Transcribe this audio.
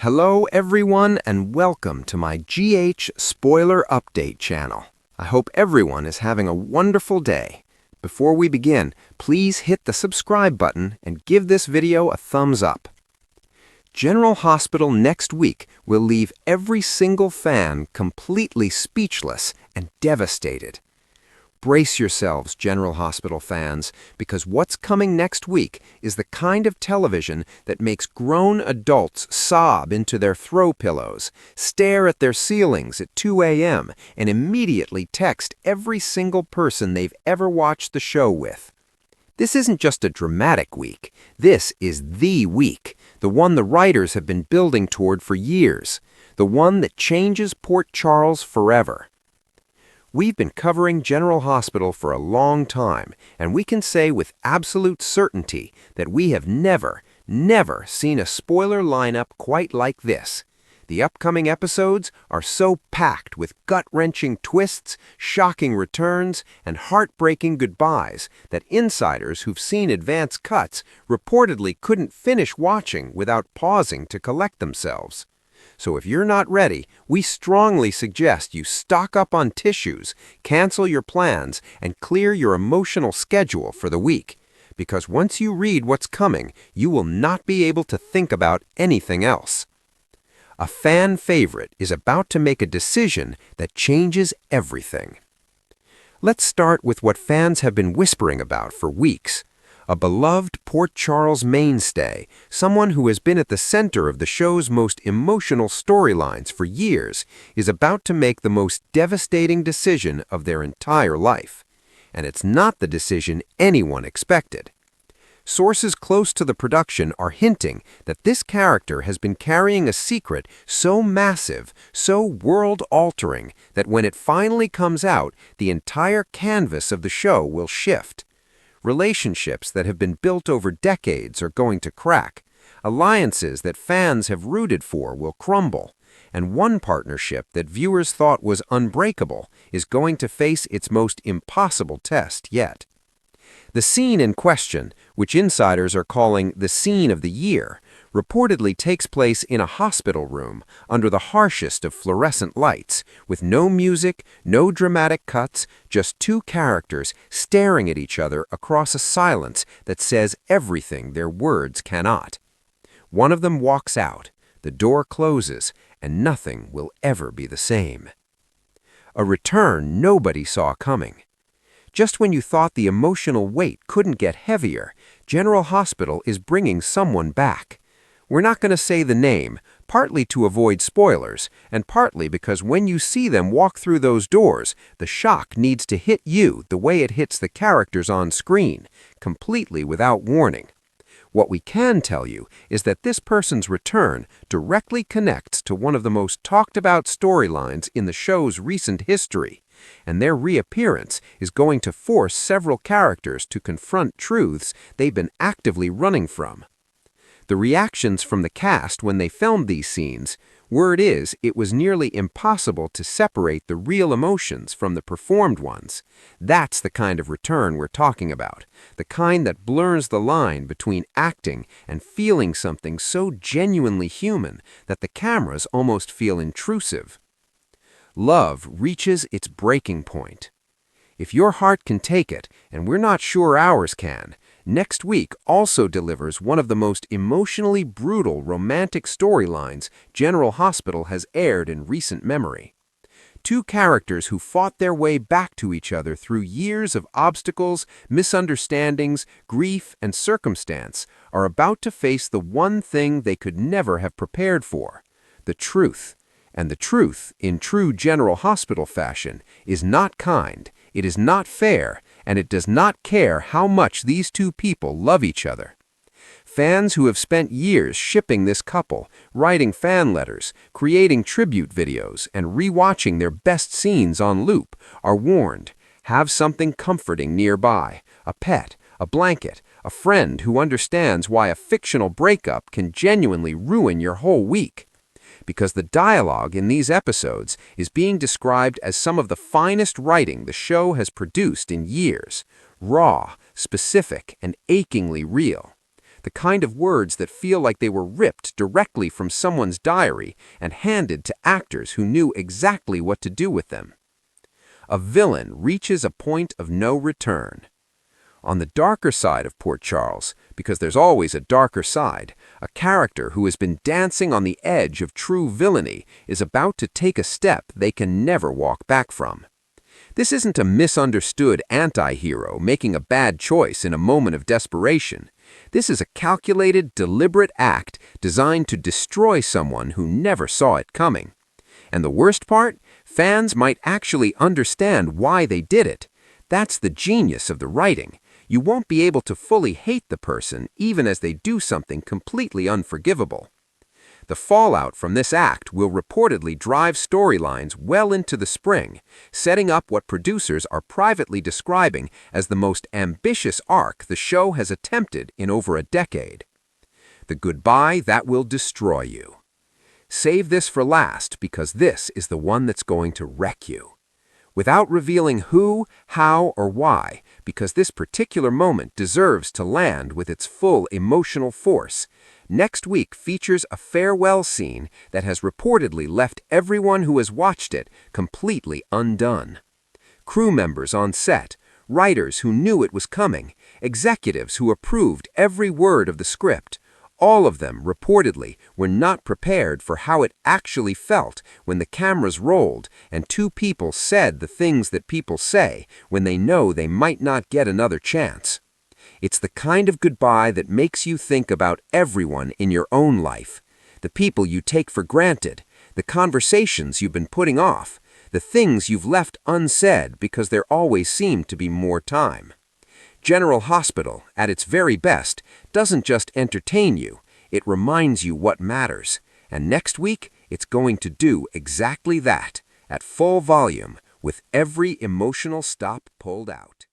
Hello everyone and welcome to my GH Spoiler Update channel. I hope everyone is having a wonderful day. Before we begin, please hit the subscribe button and give this video a thumbs up. General Hospital next week will leave every single fan completely speechless and devastated. Brace yourselves, General Hospital fans, because what's coming next week is the kind of television that makes grown adults sob into their throw pillows, stare at their ceilings at 2 a.m., and immediately text every single person they've ever watched the show with. This isn't just a dramatic week. This is the week, the one the writers have been building toward for years, the one that changes Port Charles forever. We've been covering General Hospital for a long time, and we can say with absolute certainty that we have never seen a spoiler lineup quite like this. The upcoming episodes are so packed with gut-wrenching twists, shocking returns, and heartbreaking goodbyes that insiders who've seen advance cuts reportedly couldn't finish watching without pausing to collect themselves. So if you're not ready, we strongly suggest you stock up on tissues, cancel your plans, and clear your emotional schedule for the week. Because once you read what's coming, you will not be able to think about anything else. A fan favorite is about to make a decision that changes everything. Let's start with what fans have been whispering about for weeks. A beloved Port Charles mainstay, someone who has been at the center of the show's most emotional storylines for years, is about to make the most devastating decision of their entire life. And it's not the decision anyone expected. Sources close to the production are hinting that this character has been carrying a secret so massive, so world-altering, that when it finally comes out, the entire canvas of the show will shift. Relationships that have been built over decades are going to crack. Alliances that fans have rooted for will crumble. And one partnership that viewers thought was unbreakable is going to face its most impossible test yet. The scene in question, which insiders are calling the scene of the year, reportedly takes place in a hospital room under the harshest of fluorescent lights, with no music, no dramatic cuts, just two characters staring at each other across a silence that says everything their words cannot. One of them walks out, the door closes, and nothing will ever be the same. A return nobody saw coming. Just when you thought the emotional weight couldn't get heavier, General Hospital is bringing someone back. We're not going to say the name, partly to avoid spoilers, and partly because when you see them walk through those doors, the shock needs to hit you the way it hits the characters on screen, completely without warning. What we can tell you is that this person's return directly connects to one of the most talked-about storylines in the show's recent history, and their reappearance is going to force several characters to confront truths they've been actively running from. The reactions from the cast when they filmed these scenes, word is it was nearly impossible to separate the real emotions from the performed ones. That's the kind of return we're talking about, the kind that blurs the line between acting and feeling something so genuinely human that the cameras almost feel intrusive. Love reaches its breaking point. If your heart can take it, and we're not sure ours can, next week also delivers one of the most emotionally brutal romantic storylines General Hospital has aired in recent memory. Two characters who fought their way back to each other through years of obstacles, misunderstandings, grief, and circumstance are about to face the one thing they could never have prepared for: the truth. And the truth, in true General Hospital fashion, is not kind, it is not fair, and it does not care how much these two people love each other. Fans who have spent years shipping this couple, writing fan letters, creating tribute videos, and rewatching their best scenes on loop are warned. Have something comforting nearby, a pet, a blanket, a friend who understands why a fictional breakup can genuinely ruin your whole week. Because the dialogue in these episodes is being described as some of the finest writing the show has produced in years, raw, specific, and achingly real. The kind of words that feel like they were ripped directly from someone's diary and handed to actors who knew exactly what to do with them. A villain reaches a point of no return. On the darker side of Port Charles, because there's always a darker side, a character who has been dancing on the edge of true villainy is about to take a step they can never walk back from. This isn't a misunderstood anti-hero making a bad choice in a moment of desperation. This is a calculated, deliberate act designed to destroy someone who never saw it coming. And the worst part? Fans might actually understand why they did it. That's the genius of the writing. You won't be able to fully hate the person even as they do something completely unforgivable. The fallout from this act will reportedly drive storylines well into the spring, setting up what producers are privately describing as the most ambitious arc the show has attempted in over a decade. The goodbye that will destroy you. Save this for last because this is the one that's going to wreck you. Without revealing who, how, or why, because this particular moment deserves to land with its full emotional force, next week features a farewell scene that has reportedly left everyone who has watched it completely undone. Crew members on set, writers who knew it was coming, executives who approved every word of the script, all of them, reportedly, were not prepared for how it actually felt when the cameras rolled and two people said the things that people say when they know they might not get another chance. It's the kind of goodbye that makes you think about everyone in your own life, the people you take for granted, the conversations you've been putting off, the things you've left unsaid because there always seemed to be more time. General Hospital, at its very best, doesn't just entertain you, it reminds you what matters. And next week, it's going to do exactly that, at full volume, with every emotional stop pulled out.